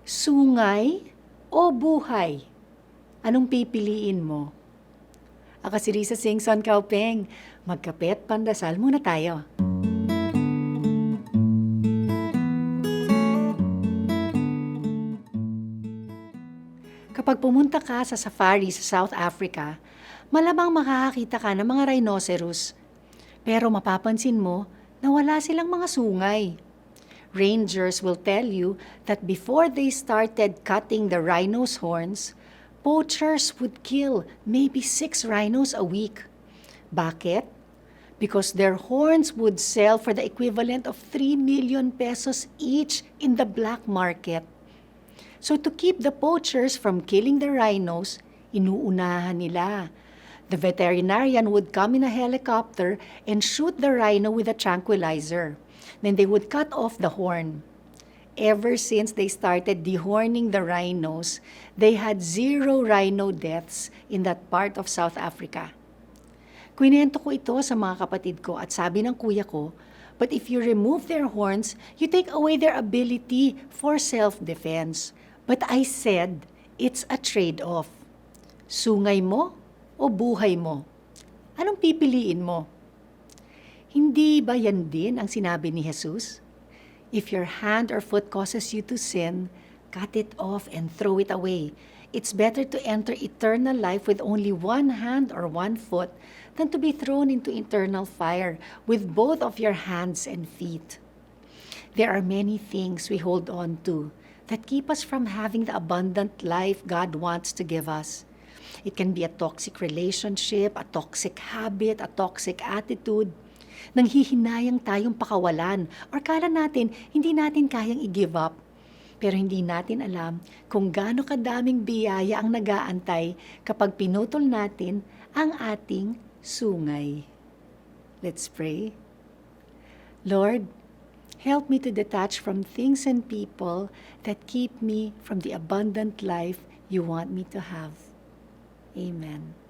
Sungay o buhay? Anong pipiliin mo? Ako si Risa Singson Kaupeng. Magkape at pandasal muna tayo. Kapag pumunta ka sa safari sa South Africa, malamang makakakita ka ng mga rhinoceros. Pero mapapansin mo na wala silang mga sungay. Rangers will tell you that before they started cutting the rhino's horns, poachers would kill maybe 6 rhinos a week. Bakit? Because their horns would sell for the equivalent of 3 million pesos each in the black market. So to keep the poachers from killing the rhinos, inuunahan nila. The veterinarian would come in a helicopter and shoot the rhino with a tranquilizer. Then they would cut off the horn. Ever since they started dehorning the rhinos, they had 0 rhino deaths in that part of South Africa. Kwinento ko ito sa mga kapatid ko at sabi ng kuya ko, but if you remove their horns, you take away their ability for self-defense. But I said, it's a trade-off. Sungay mo o buhay mo? Anong pipiliin mo? Hindi ba yan din ang sinabi ni Jesus? If your hand or foot causes you to sin, cut it off and throw it away. It's better to enter eternal life with only one hand or one foot than to be thrown into eternal fire with both of your hands and feet. There are many things we hold on to that keep us from having the abundant life God wants to give us. It can be a toxic relationship, a toxic habit, a toxic attitude. Nanghihinayang tayong pakawalan or kala natin hindi natin kayang i-give up. Pero hindi natin alam kung gaano kadaming biyaya ang nag-aantay kapag pinutol natin ang ating sungay. Let's pray. Lord, help me to detach from things and people that keep me from the abundant life you want me to have. Amen.